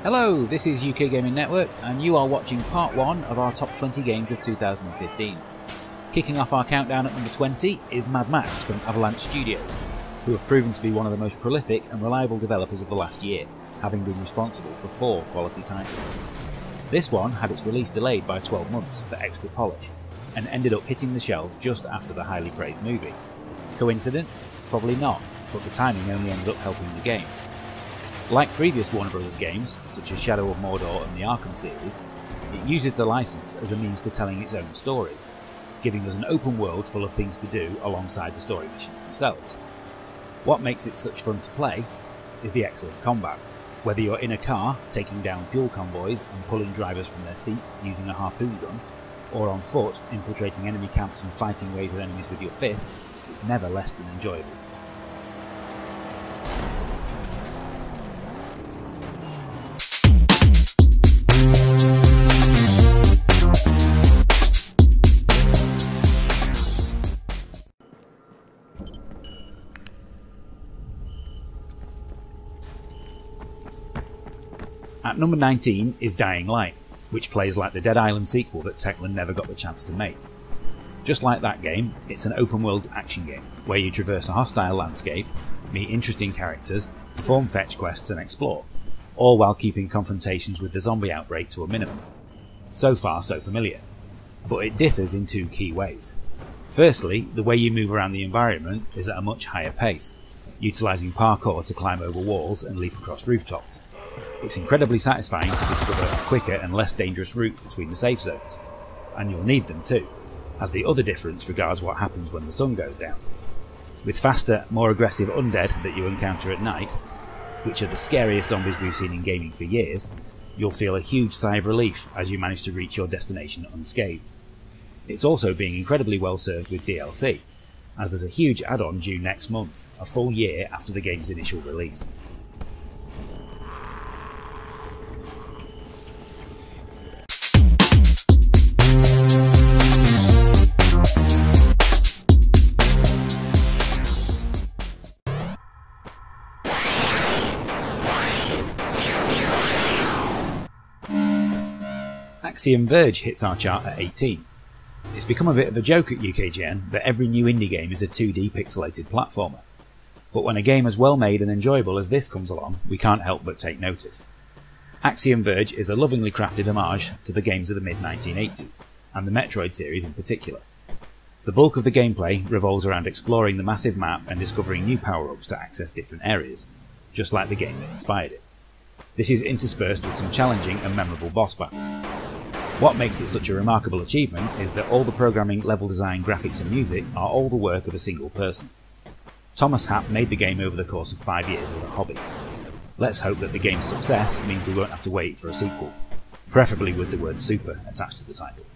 Hello, this is UK Gaming Network and you are watching part 1 of our top 20 games of 2015. Kicking off our countdown at number 20 is Mad Max from Avalanche Studios, who have proven to be one of the most prolific and reliable developers of the last year, having been responsible for 4 quality titles. This one had its release delayed by 12 months for extra polish, and ended up hitting the shelves just after the highly praised movie. Coincidence? Probably not, but the timing only ended up helping the game. Like previous Warner Bros. Games, such as Shadow of Mordor and the Arkham series, it uses the license as a means to telling its own story, giving us an open world full of things to do alongside the story missions themselves. What makes it such fun to play is the excellent combat. Whether you're in a car, taking down fuel convoys and pulling drivers from their seat using a harpoon gun, or on foot, infiltrating enemy camps and fighting waves of enemies with your fists, it's never less than enjoyable. At number 19 is Dying Light, which plays like the Dead Island sequel that Techland never got the chance to make. Just like that game, it's an open world action game, where you traverse a hostile landscape, meet interesting characters, perform fetch quests and explore, all while keeping confrontations with the zombie outbreak to a minimum. So far so familiar, but it differs in 2 key ways. Firstly, the way you move around the environment is at a much higher pace, utilising parkour to climb over walls and leap across rooftops. It's incredibly satisfying to discover quicker and less dangerous routes between the safe zones, and you'll need them too, as the other difference regards what happens when the sun goes down. With faster, more aggressive undead that you encounter at night, which are the scariest zombies we've seen in gaming for years, you'll feel a huge sigh of relief as you manage to reach your destination unscathed. It's also being incredibly well served with DLC, as there's a huge add-on due next month, a full year after the game's initial release. Axiom Verge hits our chart at 18. It's become a bit of a joke at UKGN that every new indie game is a 2D pixelated platformer. But when a game as well made and enjoyable as this comes along, we can't help but take notice. Axiom Verge is a lovingly crafted homage to the games of the mid-1980s, and the Metroid series in particular. The bulk of the gameplay revolves around exploring the massive map and discovering new power-ups to access different areas, just like the game that inspired it. This is interspersed with some challenging and memorable boss battles. What makes it such a remarkable achievement is that all the programming, level design, graphics and music are all the work of a single person. Thomas Happ made the game over the course of 5 years as a hobby. Let's hope that the game's success means we won't have to wait for a sequel, preferably with the word super attached to the title.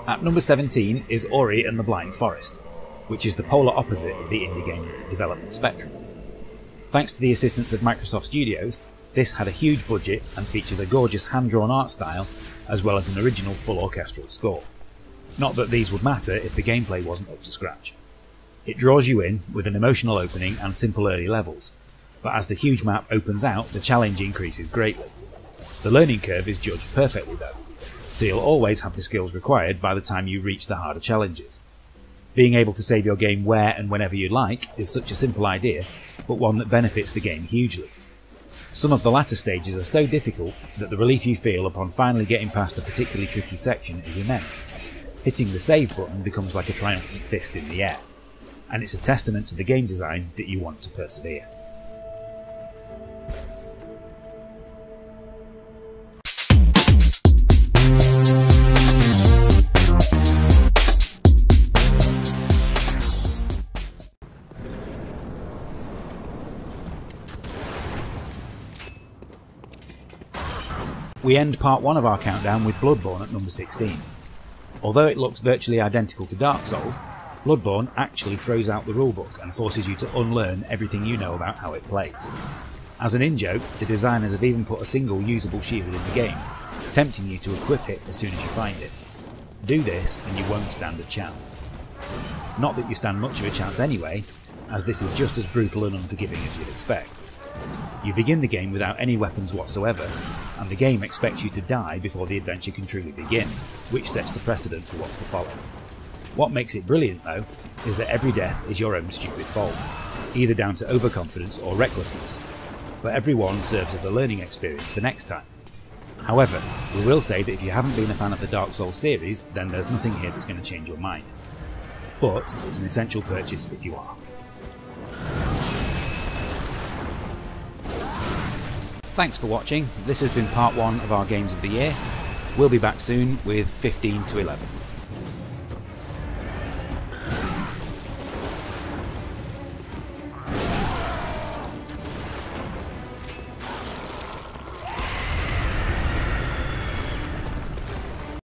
At number 17 is Ori and the Blind Forest, which is the polar opposite of the indie game development spectrum. Thanks to the assistance of Microsoft Studios, this had a huge budget and features a gorgeous hand-drawn art style, as well as an original full orchestral score. Not that these would matter if the gameplay wasn't up to scratch. It draws you in with an emotional opening and simple early levels, but as the huge map opens out, the challenge increases greatly. The learning curve is judged perfectly though, so you'll always have the skills required by the time you reach the harder challenges. Being able to save your game where and whenever you like is such a simple idea, but one that benefits the game hugely. Some of the latter stages are so difficult that the relief you feel upon finally getting past a particularly tricky section is immense. Hitting the save button becomes like a triumphant fist in the air, and it's a testament to the game design that you want to persevere. We end part 1 of our countdown with Bloodborne at number 16. Although it looks virtually identical to Dark Souls, Bloodborne actually throws out the rulebook and forces you to unlearn everything you know about how it plays. As an in-joke, the designers have even put a single usable shield in the game, tempting you to equip it as soon as you find it. Do this and you won't stand a chance. Not that you stand much of a chance anyway, as this is just as brutal and unforgiving as you'd expect. You begin the game without any weapons whatsoever, and the game expects you to die before the adventure can truly begin, which sets the precedent for what's to follow. What makes it brilliant though, is that every death is your own stupid fault, either down to overconfidence or recklessness, but every one serves as a learning experience for next time. However, we will say that if you haven't been a fan of the Dark Souls series, then there's nothing here that's going to change your mind. But it's an essential purchase if you are. Thanks for watching. This has been part 1 of our Games of the Year. We'll be back soon with 15 to 11.